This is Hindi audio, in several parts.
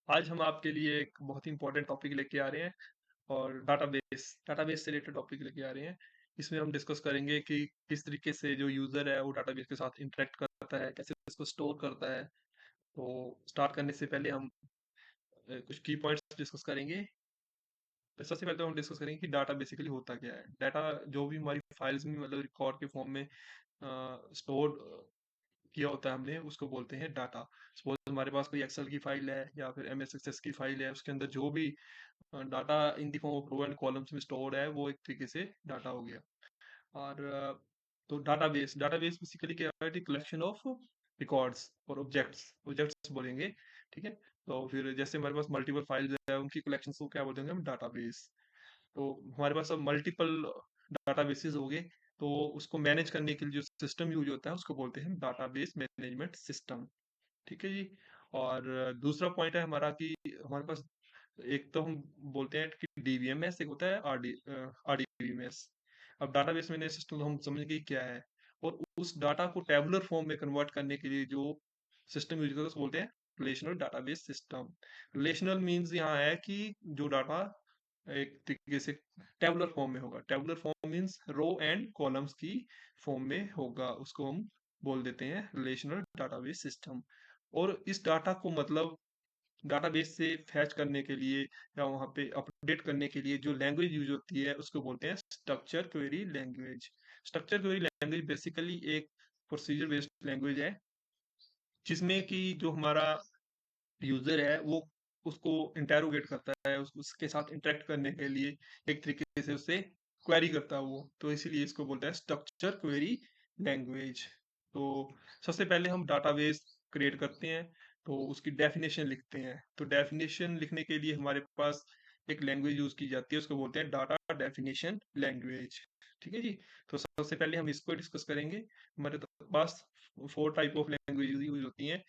आज हम आपके लिए एक बहुत ही इंपॉर्टेंट टॉपिक लेके आ रहे हैं और डाटाबेस से रिलेटेड टॉपिक लेके आ रहे हैं। इसमें हम डिस्कस करेंगे कि किस तरीके से जो यूजर है वो डाटाबेस के साथ इंटरेक्ट करता है, कैसे उसको स्टोर करता है। तो स्टार्ट करने से पहले हम कुछ की पॉइंट्स डिस्कस करेंगे। तो सबसे पहले तो हम डिस्कस करेंगे कि डाटा बेसिकली होता क्या है। डाटा जो भी हमारी फाइल्स में मतलब रिकॉर्ड के फॉर्म में स्टोर किया होता है हमने, उसको बोलते हैं डाटा। सपोज हमारे पास कोई एक्सेल की फाइल है या फिर एमएस एक्सेस की फाइल है, उसके अंदर जो भी data in the form of row and columns में स्टोर्ड है वो एक तरीके से डाटा हो गया। और तो डाटाबेस बेसिकली क्या है, कलेक्शन ऑफ रिकॉर्ड्स और ऑब्जेक्ट्स बोलेंगे। ठीक है। तो फिर जैसे हमारे पास मल्टीपल फाइल्स है, उनकी कलेक्शन को क्या बोलेंगे हम, डाटाबेस। तो हमारे पास अब मल्टीपल डाटाबेसेस हो गए। तो उसको मैनेज करने के लिए जो सिस्टम यूज होता है उसको बोलते हैं डाटाबेस मैनेजमेंट सिस्टम। ठीक है जी। और दूसरा पॉइंट है हमारा कि हमारे पास एक तो हम बोलते हैं कि डीबीएमएस, एक होता है आरडीबीएमएस। अब डाटाबेस मैनेजमेंट सिस्टम तो हम समझ गए क्या है। और उस डाटा को टेबुलर फॉर्म में कन्वर्ट करने के लिए जो सिस्टम यूज करते हैं उसको बोलते हैं relational database system. Relational means यहाँ है कि जो डाटा एक तरीके से टेबुलर फॉर्म में होगा। Tabular form means row and columns की फॉर्म में होगा, उसको हम बोल देते हैं रिलेशनल डाटाबेस सिस्टम। और इस डाटा को मतलब डाटाबेस से फैच करने के लिए या वहाँ पे अपडेट करने के लिए जो लैंग्वेज यूज होती है उसको बोलते हैं structure query language. Structure query language basically एक प्रोसीजर बेस्ड लैंग्वेज है, जिसमें कि जो हमारा यूजर है वो उसको इंटेरोगेट करता है, उसके साथ इंटरेक्ट करने के लिए एक तरीके से उससे क्वेरी करता है वो, तो इसीलिए इसको बोलते हैं स्ट्रक्चर क्वेरी लैंग्वेज। तो सबसे पहले हम डाटाबेस क्रिएट करते हैं, तो उसकी डेफिनेशन लिखते हैं। तो डेफिनेशन लिखने के लिए हमारे पास एक लैंग्वेज यूज की जाती है, उसको बोलते हैं डाटा डेफिनेशन लैंग्वेज। ठीक है जी। तो सबसे पहले हम इसको डिस्कस करेंगे। हमारे पास 4 टाइप ऑफ लैंग्वेज यूज होती हैं।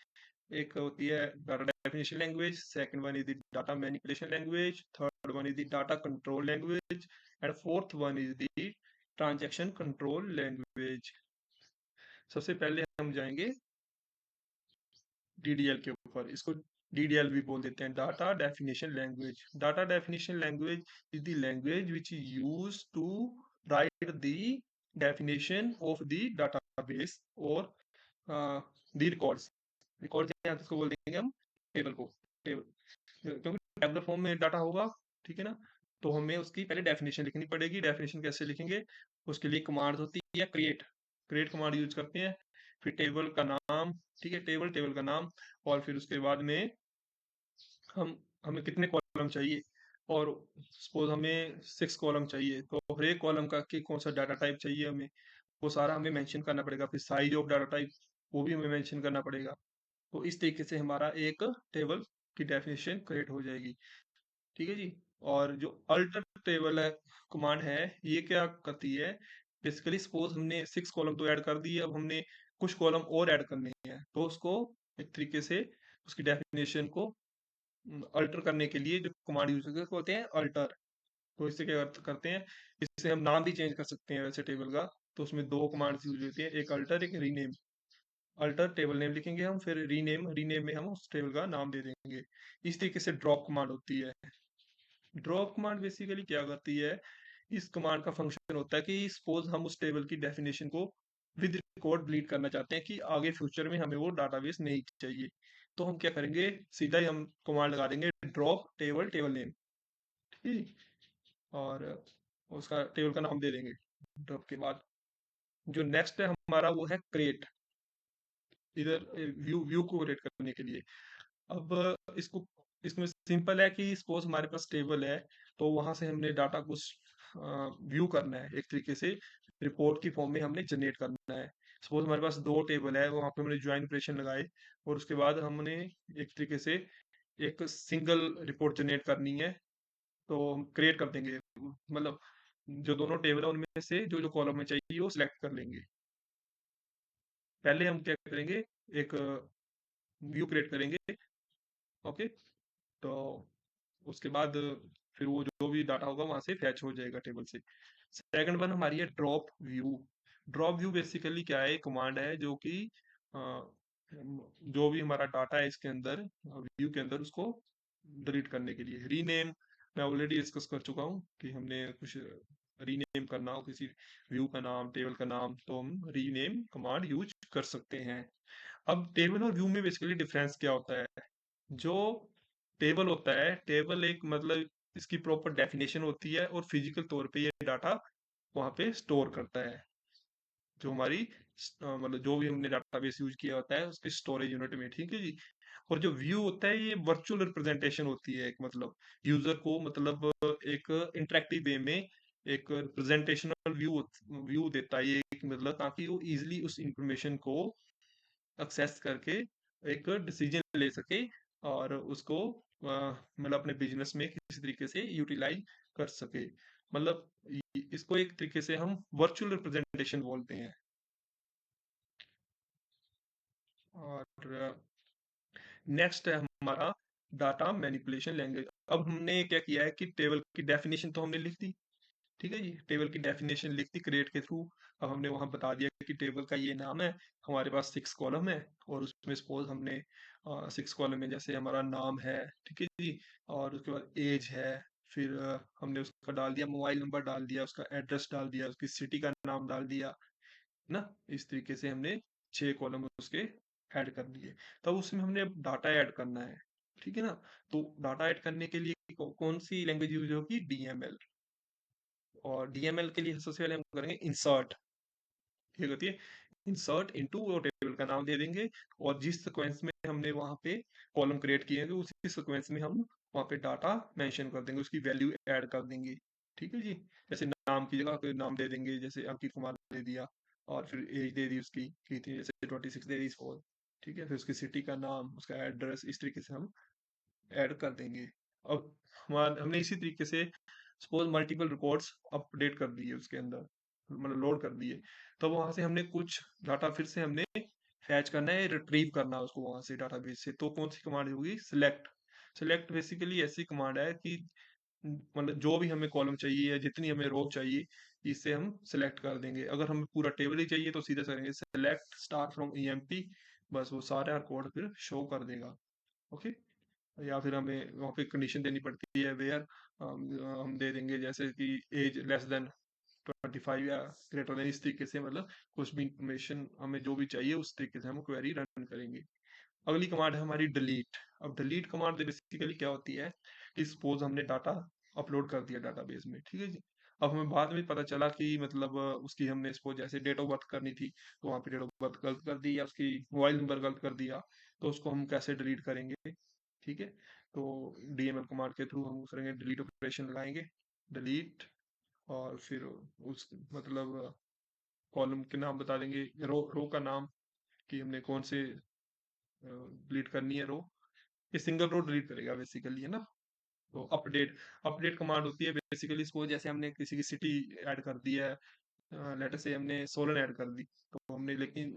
एक होती है data definition language, second one is the data manipulation language, third one is the data control language and fourth one is the transaction control language. सबसे पहले हम जाएंगे डीडीएल के ऊपर। इसको डीडीएल भी बोल देते हैं, data definition language. Data definition language is the language which is use to write the definition of the database और द रिकॉर्ड्स। रिकॉर्ड यहाँ इसको बोल देंगे हम टेबल को। टेबल, क्योंकि टेबलर फॉर्म में डाटा होगा, ठीक है ना। तो हमें उसकी पहले डेफिनेशन लिखनी पड़ेगी। डेफिनेशन कैसे लिखेंगे, उसके लिए कमांड होती है क्रिएट। क्रिएट कमांड यूज करते हैं। फिर टेबल का नाम, ठीक है, टेबल का नाम। और फिर उसके बाद में हम हमें कितने कॉलम चाहिए, और सपोज हमें 6 कॉलम चाहिए, तो हर एक कॉलम का कि कौन सा डाटा टाइप चाहिए हमें, वो सारा हमें मेंशन करना पड़ेगा। फिर साइज ऑफ डाटा टाइप वो भी हमें मेंशन करना पड़ेगा। तो इस तरीके से हमारा एक टेबल की डेफिनेशन क्रिएट हो जाएगी। ठीक है जी। और जो अल्टर टेबल है कमांड है, ये क्या करती है, बेसिकली सपोज हमने 6 कॉलम तो ऐड कर दिए, अब हमने कुछ कॉलम और ऐड करने हैं, तो उसको एक तरीके से उसकी डेफिनेशन को अल्टर करने के लिए जो कमांड यूज होते हैं अल्टर। तो इससे क्या करते हैं, इससे हम नाम भी चेंज कर सकते हैं वैसे टेबल का। तो उसमें 2 कमांड्स यूज होती है, एक अल्टर एक रीनेम। अल्टर टेबल नेम लिखेंगे हम, फिर रीनेम, रीनेम में हम उस टेबल का नाम दे देंगे। इस तरीके से ड्रॉप कमांड होती है। ड्रॉप कमांड बेसिकली क्या करती है, इस कमांड का फंक्शन होता है कि सपोज हम उस टेबल की डेफिनेशन को विद रिकॉर्ड डिलीट करना चाहते हैं कि आगे फ्यूचर में हमें वो डाटाबेस नहीं चाहिए। तो हम क्या करेंगे, सीधा ही हम कमांड लगा देंगे ड्रॉप टेबल टेबल नेम। ठीक है। और उसका टेबल का नाम दे देंगे। ड्रॉप के बाद जो नेक्स्ट है हमारा वो है क्रिएट। इधर व्यू व्यू को क्रिएट करने के लिए, अब इसको, इसमें सिंपल है कि सपोज हमारे पास टेबल है, तो वहां से हमने डाटा को व्यू करना है, एक तरीके से रिपोर्ट की फॉर्म में हमने जनरेट करना है। सपोज हमारे पास 2 टेबल है, वहां पे हमने ज्वाइन ऑपरेशन लगाए, और उसके बाद हमने एक तरीके से एक सिंगल रिपोर्ट जनरेट करनी है। तो हम क्रिएट कर देंगे, मतलब जो दोनों टेबल है उनमें से जो जो कॉलम में चाहिए वो सिलेक्ट कर लेंगे। पहले हम क्या करेंगे, एक व्यू क्रिएट करेंगे। ओके। तो उसके बाद फिर वो जो भी डाटा होगा वहां से फैच हो जाएगा टेबल से। सेकंड वन हमारी है drop view. Drop view basically क्या है, कमांड है जो कि अ, जो भी हमारा डाटा है इसके अंदर व्यू के अंदर उसको डिलीट करने के लिए। रीनेम मैं ऑलरेडी डिस्कस कर चुका हूँ कि हमने कुछ रीनेम करना हो किसी व्यू का नाम, टेबल का नाम, तो हम रीनेम कमांड यूज कर सकते हैं। अब टेबल और व्यू में बेसिकली डिफरेंस क्या होता है? जो टेबल होता है, टेबल एक मतलब इसकी प्रॉपर डेफिनेशन होती है और फिजिकल तौर पे ये डाटा वहां पे स्टोर करता है, जो हमारी मतलब जो भी हमने डाटाबेस यूज किया होता है उसके स्टोरेज यूनिट में, ठीक है जी। और जो व्यू होता है ये वर्चुअल रिप्रेजेंटेशन होती है, एक मतलब यूजर को मतलब एक इंटरेक्टिव वे में एक रिप्रेजेंटेशनल व्यू देता है ये, एक मतलब ताकि वो इजिली उस इंफॉर्मेशन को एक्सेस करके एक डिसीजन ले सके और उसको मतलब अपने बिजनेस में किसी तरीके से यूटिलाइज कर सके। मतलब इसको एक तरीके से हम वर्चुअल रिप्रेजेंटेशन बोलते हैं। और नेक्स्ट है हमारा डाटा मैनिपुलेशन लैंग्वेज। अब हमने क्या किया है कि टेबल की डेफिनेशन तो हमने लिख दी, ठीक है जी, टेबल की डेफिनेशन लिख दी क्रिएट के थ्रू। अब हमने वहां बता दिया कि टेबल का ये नाम है, हमारे पास 6 कॉलम है और उसमें सपोज हमने 6 कॉलम में जैसे हमारा नाम है, ठीक है जी, और उसके बाद एज है, फिर हमने उसका डाल दिया मोबाइल नंबर, डाल दिया उसका एड्रेस, डाल दिया उसकी सिटी का नाम, डाल दिया ना। इस तरीके से हमने 6 कॉलम उसके ऐड कर दिए। तब उसमें हमने अब डाटा ऐड करना है, ठीक है ना। तो डाटा ऐड करने के लिए कौन सी लैंग्वेज यूज होगी? डीएमएल। और डीएमएल के लिए सबसे पहले हम करेंगे इंसर्ट। ठीक होती है इंसर्ट इनटू, और टेबल का नाम दे देंगे और जिस सीक्वेंस में हमने वहां पे कॉलम क्रिएट किए हैं उसी सीक्वेंस में हम वहां पे डाटा मेंशन कर देंगे, उसकी वैल्यू ऐड कर देंगे, ठीक है जी। जैसे नाम की जगह कोई नाम दे देंगे, जैसे अंकित कुमार दे दिया, और फिर एज दे दी उसकी की थी, जैसे 26 दे दी फोर, ठीक है। फिर उसकी सिटी का नाम, उसका एड्रेस, इस तरीके से हम ऐड कर देंगे। अब हमारा हमने इसी तरीके से सपोज मल्टीपल रिकॉर्ड्स अपडेट कर दिए उसके अंदर, मतलब लोड कर दिए। तो वहां से हमने कुछ डाटा फिर से हमने फैच करना है, रिट्रीव करना है उसको वहां से डाटाबेस से। तो कौन सी कमांड होगी? सिलेक्ट। सिलेक्ट बेसिकली ऐसी कमांड है कि मतलब जो भी हमें कॉलम चाहिए या जितनी हमें रो चाहिए, इससे हम सिलेक्ट कर देंगे। अगर हमें पूरा टेबल ही चाहिए तो सीधे करेंगे सिलेक्ट स्टार फ्रॉम ईएमपी, बस वो सारा कोड फिर शो कर देगा। ओके। या फिर हमें वहाँ पे कंडीशन देनी पड़ती है वेयर हम दे देंगे जैसे कि एज लेस देन 25 या ग्रेटर देन, इस तरीके से मतलब कुछ भी इंफॉर्मेशन हमें जो भी चाहिए उस तरीके से हम क्वेरी रन करेंगे। अगली कमांड है हमारी डिलीट। अब डिलीट कमांड बेसिकली क्या होती है कि सपोज हमने डाटा अपलोड कर दिया डाटाबेस में, ठीक है जी। अब हमें बाद में पता चला कि मतलब उसकी हमने सपोज जैसे डेट ऑफ बर्थ करनी थी, तो वहाँ पे डेट ऑफ बर्थ गलत कर दी या उसकी मोबाइल नंबर गलत कर दिया, तो उसको हम कैसे डिलीट करेंगे? ठीक है। तो डीएमएल कमांड के थ्रू हम करेंगे, डिलीट ऑपरेशन लगाएंगे, डिलीट, और फिर उस मतलब कॉलम के नाम बता देंगे, रो का नाम कि हमने कौन से डिलीट करनी है रो। ये सिंगल रो डिलीट करेगा बेसिकली, है ना। तो अपडेट, अपडेट कमांड होती है बेसिकली सपोज जैसे हमने किसी की सिटी ऐड कर दी है, लेटर से हमने सोलन ऐड कर दी, तो हमने लेकिन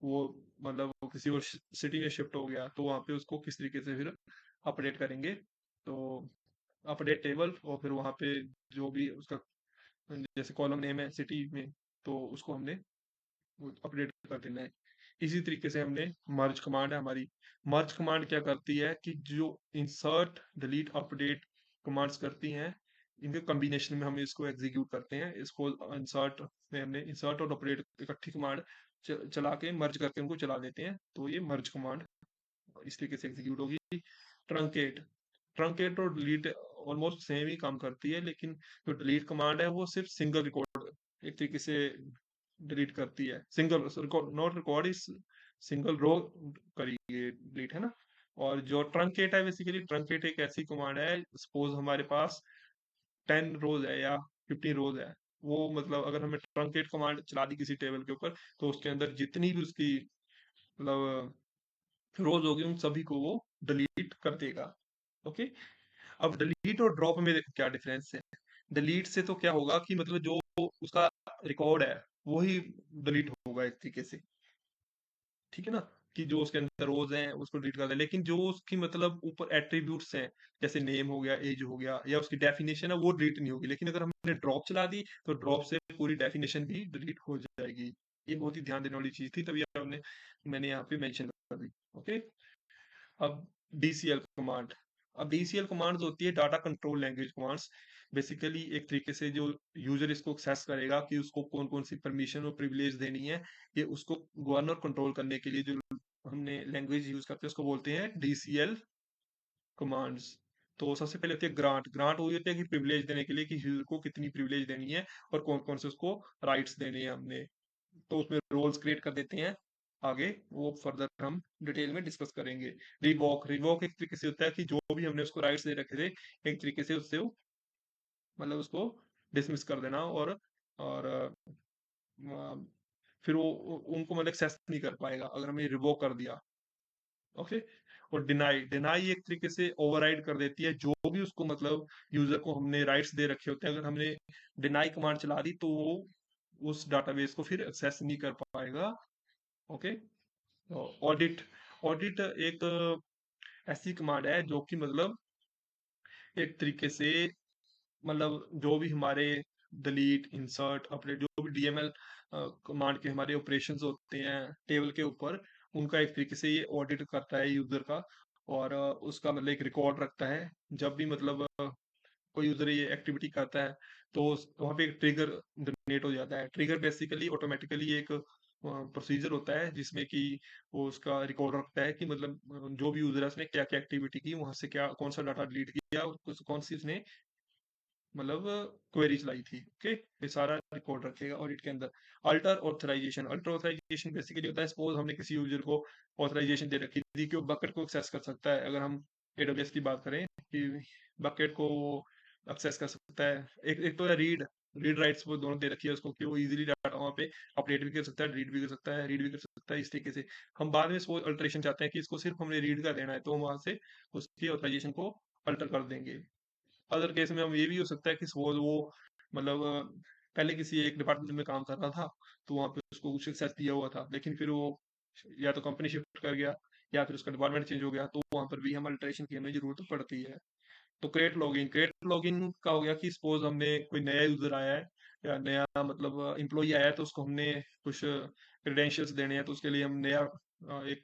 वो मतलब वो किसी और सिटी में शिफ्ट हो गया, तो वहाँ पे उसको किस तरीके से फिर अपडेट करेंगे? तो अपडेट टेबल, और फिर वहाँ पे जो भी उसका जैसे कॉलम नेम है सिटी में, तो उसको हमने अपडेट कर देना है। इसी तरीके से हमने मर्ज कमांड है हमारी। मर्ज कमांड क्या करती है कि जो इंसर्ट डिलीट अपडेट कमांड्स करती हैं, इनके कॉम्बिनेशन में हम इसको एग्जीक्यूट करते हैं। इसको इंसर्ट में हमने इंसर्ट और अपडेट इकट्ठी कमांड चला के मर्ज करके उनको चला देते हैं, तो ये मर्ज कमांड इस तरीके से एग्जीक्यूट होगी। ट्रंकेट, ट्रंकेट और डिलीट ऑलमोस्ट सेम ही काम करती है, लेकिन जो डिलीट कमांड है वो सिर्फ सिंगल रिकॉर्ड एक तरीके से डिलीट करती है, single record, not record is single row करिए डिलीट, है ना। और जो ट्रंकेट है बेसिकली, ट्रंकेट एक ऐसी कमांड है, सपोज हमारे पास 10 रोज है या 15 रोज है, वो मतलब अगर हमें ट्रंकेट कमांड चला दी किसी टेबल के ऊपर, तो उसके अंदर जितनी भी उसकी मतलब रोज होगी उन सभी को वो डिलीट कर देगा। ओके। अब डिलीट और ड्रॉप में देखो क्या डिफरेंस है। डिलीट से तो क्या होगा कि मतलब जो उसका रिकॉर्ड है वही डिलीट होगा एक तरीके से, ठीक है ना, कि जो उसके अंदर रोज हैं उसको डिलीट कर दे। लेकिन जो उसकी मतलब ऊपर एट्रीब्यूट्स हैं, जैसे नेम हो गया, एज हो गया, या उसकी डेफिनेशन है, वो डिलीट नहीं होगी। लेकिन अगर हमने ड्रॉप चला दी तो ड्रॉप से पूरी डेफिनेशन भी डिलीट हो जाएगी। ये बहुत ही ध्यान देने वाली चीज थी, तभी मैंने यहाँ पे मेंशन कर दी। ओके। अब डीसीएल कमांड। अब DCL कमांड्स होती है data control language commands. Basically एक तरीके से जो यूजर इसको एक्सेस करेगा कि उसको कौन कौन सी परमिशन और प्रिविलेज देनी है, ये उसको गवर्न और कंट्रोल करने के लिए जो हमने लैंग्वेज यूज करते हैं उसको बोलते हैं DCL कमांड्स। तो सबसे पहले होती है ग्रांट। ग्रांट वही होती है कि प्रिविलेज देने के लिए कि यूजर को कितनी प्रिविलेज देनी है और कौन कौन से उसको राइट्स देने हैं हमने। तो उसमें रोल्स क्रिएट कर देते हैं। आगे वो फर्दर हम डिटेल में डिस्कस करेंगे। रिवॉक, रिवॉक एक तरीके से होता है कि जो भी हमने उसको राइट्स दे रखे थे, एक तरीके से उससे मतलब उसको डिसमिस कर देना, और फिर वो उनको मतलब एक्सेस नहीं कर पाएगा अगर हमने रिवोक कर दिया। ओके। और डिनाई, डिनाई एक तरीके से ओवरराइड कर देती है जो भी उसको मतलब यूजर को हमने राइट्स दे रखे होते हैं, अगर हमने डिनाई कमांड चला दी तो वो उस डाटाबेस को फिर एक्सेस नहीं कर पाएगा। ओके। ऑडिट, ऑडिट एक ऐसी कमांड है जो कि मतलब एक तरीके से मतलब जो भी हमारे डिलीट, इंसर्ट, अपडेट, जो भी DML कमांड के हमारे ऑपरेशंस होते हैं टेबल के ऊपर, उनका एक तरीके से ये ऑडिट करता है यूजर का। और उसका मतलब एक रिकॉर्ड रखता है। जब भी मतलब कोई यूजर ये एक्टिविटी करता है तो वहाँ पे एक ट्रिगर जनरेट हो जाता है। ट्रिगर बेसिकली ऑटोमेटिकली एक प्रोसीजर होता है जिसमें कि वो उसका रिकॉर्ड रखता है कि मतलब जो भी यूजर है उसने क्या क्या एक्टिविटी की, वहां से क्या कौन सा डाटा डिलीट किया और कौन सी उसने मतलब क्वेरी चलाई थी। ओके, ये सारा रिकॉर्ड रखेगा ऑडिट के अंदर। Alter authorization, alter authorization basically होता है सपोज हमने किसी यूजर को ऑथराइजेशन दे रखी थी कि वो बकेट को एक्सेस कर सकता है। अगर हम AWS की बात करें कि बकेट को एक्सेस कर सकता है। एक तो है रीड, रीड राइट्स वो दोनों दे रखी है उसको कि वो इजीली डाटा वहाँ पे अपडेट भी कर सकता है, रीड भी कर सकता है, रीड भी कर सकता है। इस तरीके से हम बाद में सपोज अल्टरेशन चाहते हैं कि इसको सिर्फ हमने रीड का देना है, तो वहां से उसकी ऑथराइजेशन को अल्टर कर देंगे। अदर केस में हम ये भी हो सकता है कि सपोज वो मतलब पहले किसी एक डिपार्टमेंट में काम कर रहा था, तो वहां पे उसको कुछ एक्सेस दिया हुआ था, लेकिन फिर वो या तो कंपनी शिफ्ट कर गया या फिर उसका डिपार्टमेंट चेंज हो गया, तो वहां पर भी हम अल्टरेशन की हमें जरूरत पड़ती है। तो क्रिएट लॉगिन, क्रिएट लॉगिन का हो गया कि सपोज हमने कोई नया यूजर आया है या नया मतलब एम्प्लॉय आया है, तो उसको हमने कुछ क्रेडेंशियल्स देने हैं, तो उसके लिए हम नया एक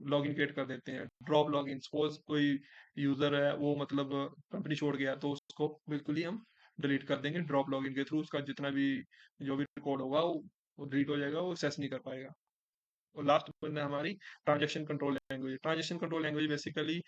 लॉगिन क्रिएट कर देते हैं। ड्रॉप लॉगिन, सपोज कोई यूजर है वो मतलब कंपनी छोड़ गया, तो उसको बिल्कुल ही हम डिलीट कर देंगे ड्रॉप लॉगिन के थ्रू। उसका जितना भी जो भी रिकॉर्ड होगा वो डिलीट हो जाएगा, वो एक्सेस नहीं कर पाएगा। और लास्ट वन है हमारी transaction control language. Transaction control language basically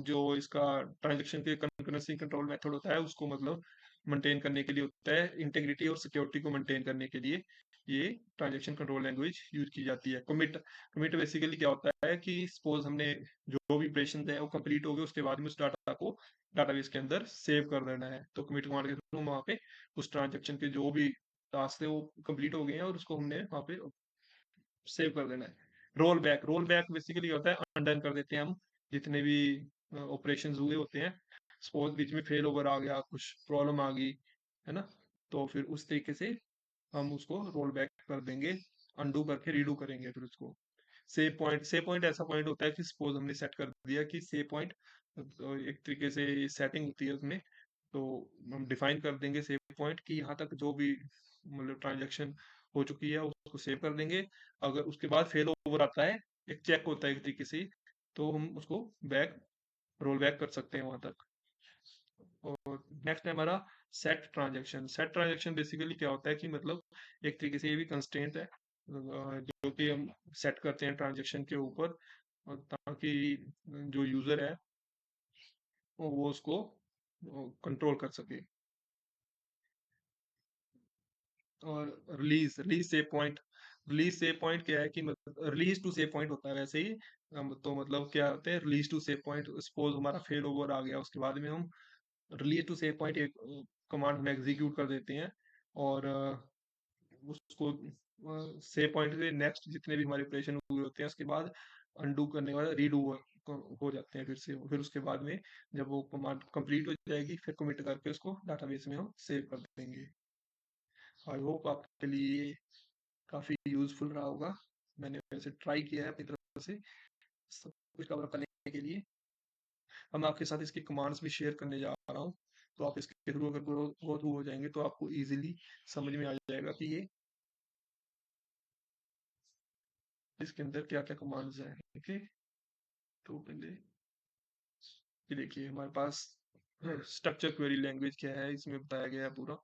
जो इसका ट्रांजैक्शन के कंकरेंसी कंट्रोल मेथड होता है उसको मतलब मेंटेन करने के लिए होता है। इंटीग्रिटी और सिक्योरिटी को मेंटेन करने के लिए ये ट्रांजैक्शन कंट्रोल लैंग्वेज यूज की जाती है। कमिट, कमिट बेसिकली क्या होता है कि सपोज हमने जो भी ऑपरेशन है वो कंप्लीट हो गए, उसके बाद में उस डाटा को डाटाबेस के अंदर सेव कर देना है। तो कमिट कमांड के थ्रू वहाँ पे उस ट्रांजेक्शन के जो भी टास्क थे वो कंप्लीट हो गए हैं और उसको हमने वहाँ पे सेव कर देना है। Roll back, roll back basically होता है अनडन कर देते हैं हम जितने भी ऑपरेशंस हुए होते हैं। सपोज बीच में फेल ओवर आ गया, कुछ प्रॉब्लम आ गई है ना, तो फिर उस तरीके से हम उसको रोल बैक कर देंगे, अनडू करके रीडू करेंगे फिर उसको। सेव पॉइंट, सेव पॉइंट ऐसा पॉइंट होता है कि सपोज हमने सेट कर दिया कि सेव पॉइंट, एक तरीके से सेटिंग होती है उसमें, तो हम डिफाइन कर देंगे सेव पॉइंट कि यहाँ तक जो भी मतलब ट्रांजेक्शन हो चुकी है उसको सेव कर देंगे। अगर उसके बाद फेल ओवर आता है, एक चेक होता है एक तरीके से, तो हम उसको बैक रोल बैक कर सकते हैं वहां तक। और नेक्स्ट है हमारा set transaction. Set transaction basically क्या होता है कि मतलब एक तरीके से ये भी कंस्ट्रेंट है जो कि हम सेट करते हैं ट्रांजेक्शन के ऊपर, और ताकि जो यूजर है वो उसको कंट्रोल कर सके। और release, release save point, release save point क्या है कि मतलब रिलीज टू सेव पॉइंट होता है वैसे ही। तो मतलब क्या होता है release to save point, suppose हमारा फेल ओवर आ गया, उसके बाद में हम रिलीज टू सेव पॉइंट एक कमांड हम एग्जीक्यूट कर देते हैं। और उसको सेव पॉइंट से नेक्स्ट जितने भी हमारे ऑपरेशन हुए होते हैं उसके बाद अनडू करने के बाद रीडू हो जाते हैं फिर से। फिर उसके बाद में जब वो कमांड कंप्लीट हो जाएगी फिर कमिट करके उसको डाटाबेस में हम सेव कर देंगे। आई होप आपके लिए काफी यूजफुल रहा होगा। मैंने वैसे ट्राई किया है अपनी तरफ से सब कुछ कवर करने के लिए। हम आपके साथ इसके कमांड्स भी शेयर करने जा रहा हूँ, तो आप इसके थ्रू अगर गो थ्रू हो जाएंगे तो आपको इजीली समझ में आ जाएगा कि ये इसके अंदर क्या क्या कमांड्स हैं। ओके, तो पहले ये देखिए हमारे पास स्ट्रक्चर क्वेरी लैंग्वेज क्या है, इसमें बताया गया है पूरा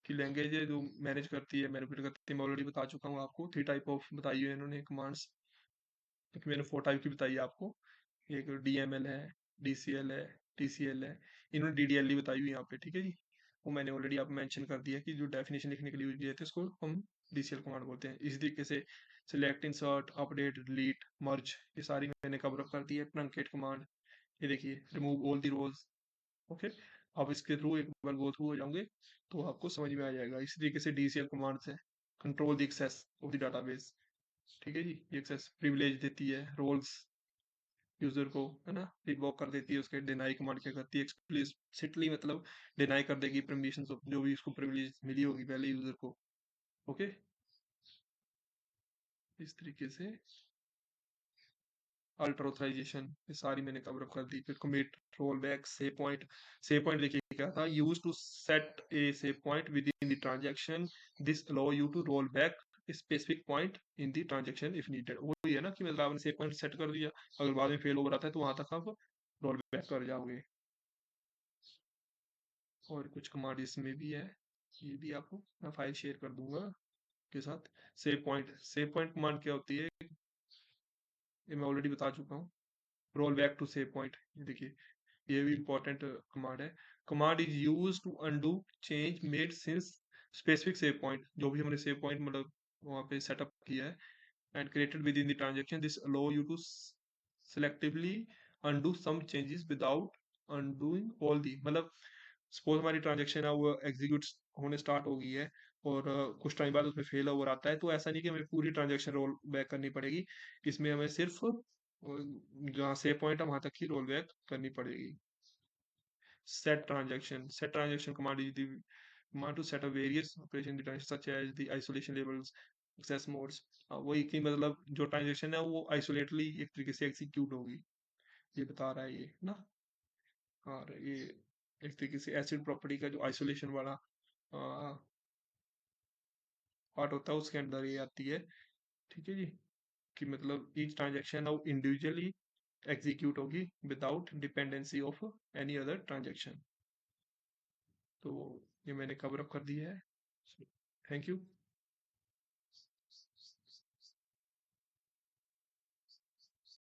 कि लैंग्वेज है जो मैनेज करती है, मैनिपुलेट करती है। मैं ऑलरेडी बता चुका हूँ आपको, 3 टाइप ऑफ बताई है इन्होंने कमांड्स, क्योंकि मैंने 4 टाइप की बताई है आपको। एक डीएमएल है, डीसीएल है, टीसीएल है, इन्होंने डीडीएल बताई हुई है यहाँ पे, ठीक है जी। वो मैंने ऑलरेडी आप मेंशन कर दिया कि जो डेफिनेशन लिखने के लिए यूज किए थे उसको हम डीसीएल कमांड बोलते हैं। इसी तरीके से सिलेक्ट, इंसर्ट, अपडेट, डिलीट, मर्ज, ये सारी मैंने कवर अप कर दी है। ट्रंकेट कमांड, ये देखिए remove all the rows. Okay, आप इसके थ्रू एक बार गो थ्रू हो जाओगे तो आपको समझ में आ जाएगा। इसी तरीके से डीसीएल कमांड्स है, control the access of the database, ठीक है जी। ये एक्सेस प्रिविलेज देती है, रोल्स यूजर को, है ना, रिवॉक कर देती है। उसके डिनाई कमांड क्या करती है, एक्सप्लिसिटली मतलब डिनाई कर देगी परमिशन जो भी उसको प्रिविलेज मिली होगी पहले यूजर को। ओके, इस तरीके से अल्टर ऑथराइजेशन ये सारी मैंने कवर अप कर दी। फिर commit, roll back, save point देखिए क्या था, use to set a save point within the transaction, this allow you to roll back specific point in the transaction if needed. वही है ना कि मतलब आपने सेव पॉइंट सेट कर दिया, अगर बाद में फेल ओवर आता है तो वहां तक आप रोल बैक कर जाओगे। और कुछ कमांड इसमें भी है, ये भी आपको मैं फाइल शेयर कर दूंगा के साथ। सेव पॉइंट कमांड क्या होती है, ये मैं ऑलरेडी बता चुका हूँ। Roll back to save point, ये देखिए ये भी इंपॉर्टेंट कमांड है। Command is use to undo change made since specific save point, जो भी हमने सेव पॉइंट मतलब वहाँ पे सेटअप किया है and created within the transaction, this allow you to selectively undo some changes without undoing all the. मतलब सपोज हमारी ट्रांजेक्शन है वो एग्जीक्यूट होने स्टार्ट हो गई है और कुछ टाइम बाद उसमें फेल ओवर आता है, तो ऐसा नहीं कि हमें पूरी ट्रांजेक्शन रोल बैक करनी पड़ेगी। इसमें हमें सिर्फ जहाँ सेव पॉइंट है वहां तक ही रोल बैक करनी पड़ेगी। set transaction command is the command to set up various operation the transaction such as the isolation labels, access modes। वही कि मतलब जो ट्रांजेक्शन है वो आइसोलेटली एक तरीके से एग्जीक्यूट होगी, ये बता रहा है ये ना। और ये एक तरीके से एसिड प्रॉपर्टी का जो आइसोलेशन वाला पार्ट होता है उसके अंदर ये आती है, ठीक है जी। कि मतलब ईच ट्रांजेक्शन अब इंडिविजुअली एग्जीक्यूट होगी without dependency of any other transaction. तो ये मैंने कवर अप कर दिया है। Thank you.